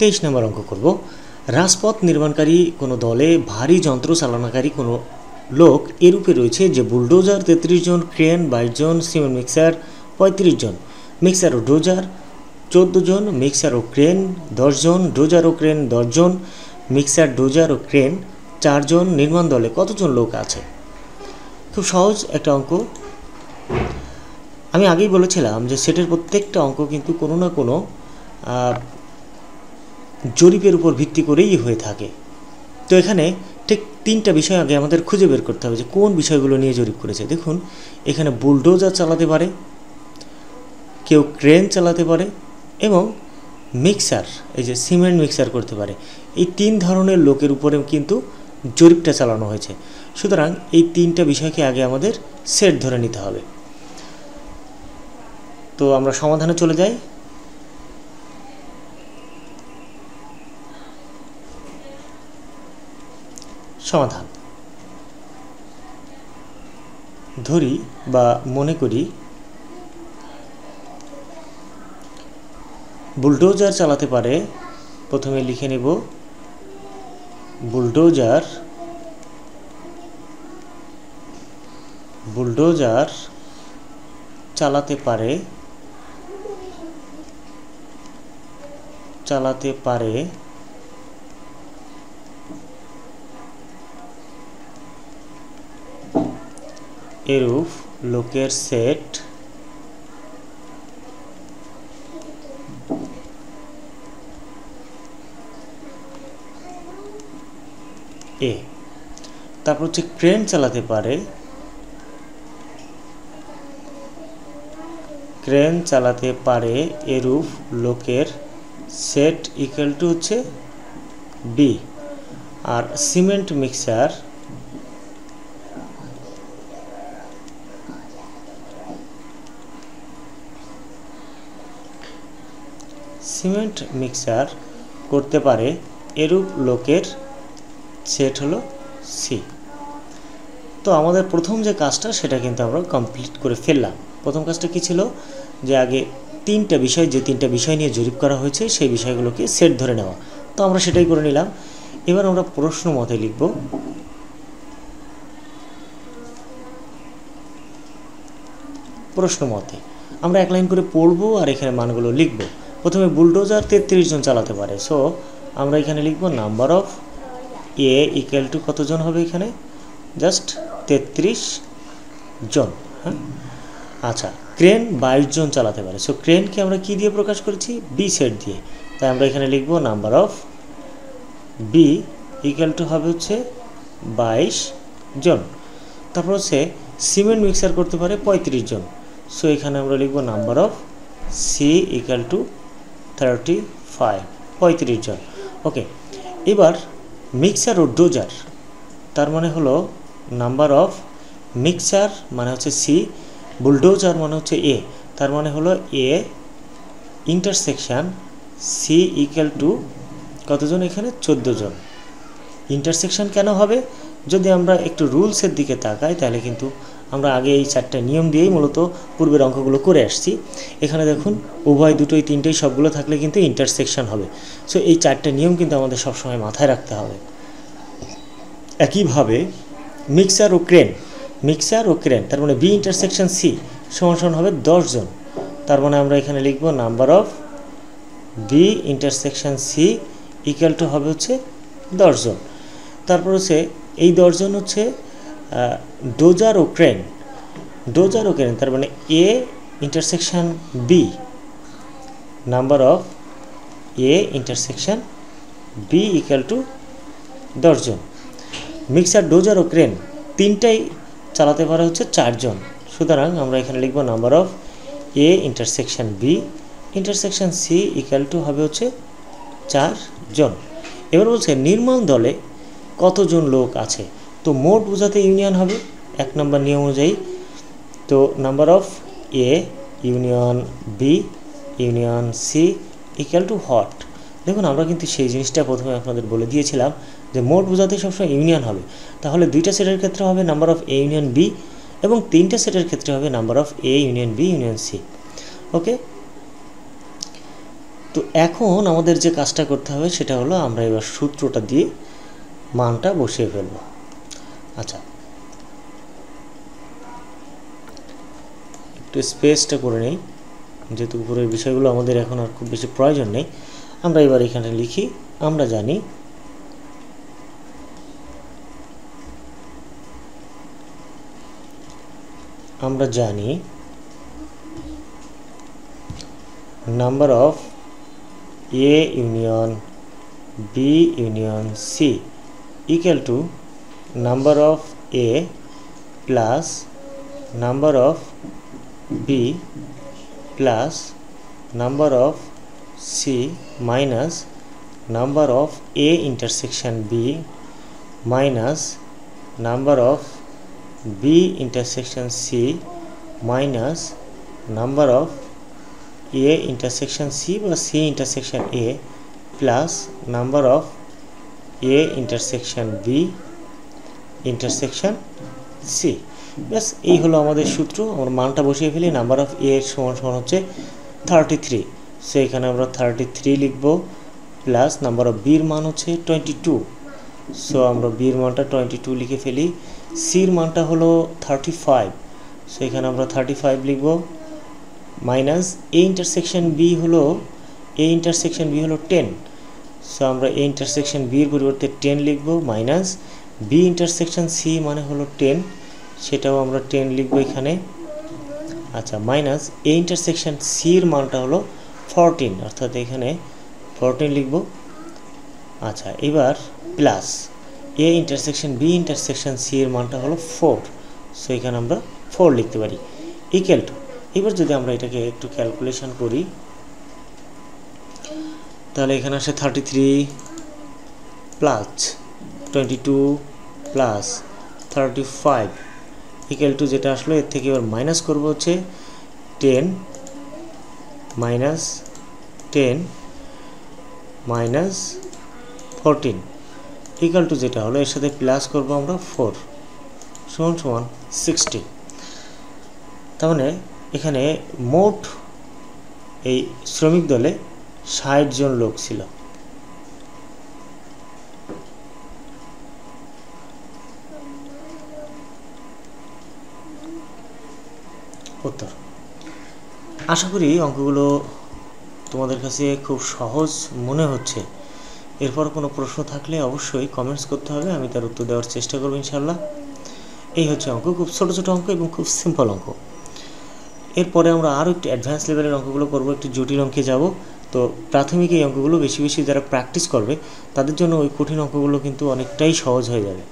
23 নম্বর অঙ্ক করব। রাজপথ নির্মাণকারী কোনো দলে ভারী যন্ত্র চালনাকারী কোনো লোক এরূপে রয়েছে যে বুলডোজার 33 জন, ক্রেন 22 জন, সিমেন্ট মিক্সার 35 জন, মিক্সার ও ডোজার 14 জন, মিক্সার ও ক্রেন 10 জন, ডোজার ও ক্রেন 10 জন, মিক্সার, ডোজার ও ক্রেন 4 জন। নির্মাণ দলে কতজন লোক আছে? খুব সহজ একটা অঙ্ক। আমি আগেই বলেছিলাম যে সেটের প্রত্যেকটা অঙ্ক কিন্তু কোনো না কোনো জরিপের উপর ভিত্তি করেই হয়ে থাকে। তো এখানে ঠিক তিনটা বিষয় আগে আমাদের খুঁজে বের করতে হবে যে কোন বিষয়গুলো নিয়ে জরিপ করেছে। দেখুন এখানে বুলডোজার চালাতে পারে, কেউ ক্রেন চালাতে পারে এবং মিক্সার, এই যে সিমেন্ট মিক্সার করতে পারে। এই তিন ধরনের লোকের উপরে কিন্তু জরিপটা চালানো হয়েছে। সুতরাং এই তিনটা বিষয়কে আগে আমাদের সেট ধরে নিতে হবে। তো আমরা সমাধানে চলে যাই। সমাধান ধরি বা মনে করি বুলডোজার চালাতে পারে। প্রথমে লিখে নেব বুলডোজার চালাতে পারে এরূপ লোকের সেট এ। তারপর হচ্ছে ক্রেন চালাতে পারে, এরূপ লোকের সেট ইকুয়াল টু হচ্ছে বি। আর সিমেন্ট মিক্সার করতে পারে এরূপ লোকের সেট হলো সি। তো আমাদের প্রথম যে কাজটা সেটা কিন্তু আমরা কমপ্লিট করে ফেললাম। প্রথম কাজটা কি ছিল? যে আগে যে তিনটা বিষয় নিয়ে জরিপ করা হয়েছে সেই বিষয়গুলোকে সেট ধরে নেওয়া। তো আমরা সেটাই করে নিলাম। এবার আমরা প্রশ্ন মতে লিখব। প্রশ্ন মতে আমরা এক লাইন করে পড়বো আর এখানে মানগুলো লিখব। প্রথমে বুলডোজার 33 জন চালাতে পারে, সো আমরা এখানে লিখব number of A equal to কতজন হবে? এখানে জাস্ট 33 জন। হ্যাঁ, আচ্ছা। ক্রেন 22 জন চালাতে পারে, সো ক্রেনকে আমরা কি দিয়ে প্রকাশ করেছি? বি সেট দিয়ে। তাই আমরা এখানে লিখব number of B equal to হবে হচ্ছে 22 জন। তারপর হচ্ছে সিমেন্ট মিক্সার করতে পারে 35 জন, সো এখানে আমরা লিখব number of C equal to 35 জন। ওকে, এবার মিক্সার ও ডোজার, তার মানে হলো নাম্বার অফ মিক্সার মানে হচ্ছে সি, বুলডোজার মানে হচ্ছে এ, তার মানে হলো A intersection C equal to কতজন? এখানে 14 জন। ইন্টারসেকশন কেন হবে? যদি আমরা একটু রুলসের দিকে তাকাই তাহলে কিন্তু আমরা আগে এই 4টা নিয়ম দিয়েই মূলত পূর্বের অঙ্কগুলো করে আসছি। এখানে দেখুন উভয়, দুটোই, তিনটেই সবগুলো থাকলে কিন্তু ইন্টারসেকশন হবে। সো এই 4টা নিয়ম কিন্তু আমাদের সবসময় মাথায় রাখতে হবে। একইভাবে মিক্সার ও ক্রেন, তার মানে বি ইন্টারসেকশন সি সমান হবে 10 জন। তার মানে আমরা এখানে লিখব number of B intersection C equal to হবে হচ্ছে 10 জন। তারপর হচ্ছে এই 10 জন হচ্ছে ডোজার ও ক্রেন, তার মানে A intersection B, number of A intersection B equal to 10 জন। মিক্সার, ডোজার ও ক্রেন তিনটাই চালাতে পারে হচ্ছে 4 জন। সুতরাং আমরা এখানে লিখব number of A intersection B intersection C equal to হবে হচ্ছে 4 জন। এবার বলছে নির্মাণ দলে কতজন লোক আছে? তো মোট বোঝাতে ইউনিয়ন হবে 1 নম্বর নিয়ম অনুযায়ী। তো number of A union B union C equal to হট। দেখুন আমরা কিন্তু সেই জিনিসটা প্রথমে আপনাদের বলে দিয়েছিলাম যে মোট বোঝাতে সবসময় ইউনিয়ন হবে। তাহলে 2টা সেটের ক্ষেত্রে হবে number of A union B এবং 3টা সেটের ক্ষেত্রে হবে number of A union B union C. Okay, তো এখন আমাদের যে কাজটা করতে হবে সেটা হলো আমরা এবার সূত্রটা দিয়ে মানটা বসিয়ে ফেলব। আচ্ছা, একটু স্পেসটা করে নেই, যেহেতু উপরের বিষয়গুলো আমাদের এখন আর খুব বেশি প্রয়োজন নেই। আমরা এবার এখানে লিখি, আমরা জানি number of A union B union C equal to number of A plus number of B plus number of C minus number of A intersection B minus number of B intersection C minus number of A intersection C বা C intersection A plus number of A intersection B intersection C। ব্যাস, এই হলো আমাদের সূত্র। আমরা মানটা বসিয়ে ফেলি। নাম্বার অফ A এর সমান সমান হচ্ছে 33, সো এখানে আমরা 33 লিখব, প্লাস নাম্বার অফ বির মান হচ্ছে 22, সো আমরা বির মানটা 22 লিখে ফেলি। সির মানটা হলো 35, সো এখানে আমরা 35 লিখব, মাইনাস A ইন্টারসেকশন B হলো 10, সো আমরা A ইন্টারসেকশন B এর পরিবর্তে 10 লিখব, মাইনাস B ইন্টারসেকশন C মানে হলো 10, সেটাও আমরা 10 লিখব এখানে। আচ্ছা, মাইনাস A ইন্টারসেকশন C এর মানটা হলো 14, অর্থাৎ এখানে 14 লিখব। আচ্ছা, এবার plus A intersection B intersection C এর মানটা হলো 4, সো এখানে আমরা 4 লিখতে পারি, ইকুয়াল টু। এবার যদি আমরা এটাকে একটু ক্যালকুলেশন করি, তাহলে এখানে আসে 33 প্লাস 22 প্লাস 35 ইকুয়াল টু, যেটা আসলো এর থেকে এবার মাইনাস করবো হচ্ছে 10 মাইনাস 10 মাইনাস 14 ইকুয়াল টু, যেটা হলো এর সাথে প্লাস করব আমরা 4 সমান সমান 60। তার মানে এখানে মোট এই শ্রমিক দলে 60 জন লোক ছিল। উত্তর। আশা করি অঙ্কগুলো তোমাদের কাছে খুব সহজ মনে হচ্ছে। এরপর কোনো প্রশ্ন থাকলে অবশ্যই কমেন্টস করতে হবে, আমি তার উত্তর দেওয়ার চেষ্টা করব ইনশাল্লাহ। এই হচ্ছে অঙ্ক, খুব ছোট ছোট অঙ্ক এবং খুব সিম্পল অঙ্ক। এরপরে আমরা আরও একটু অ্যাডভান্স লেভেলের অঙ্কগুলো করব, একটু জটিল অঙ্কে যাব। তো প্রাথমিক এই অঙ্কগুলো বেশি বেশি যারা প্র্যাকটিস করবে তাদের জন্য ওই কঠিন অঙ্কগুলো কিন্তু অনেকটাই সহজ হয়ে যাবে।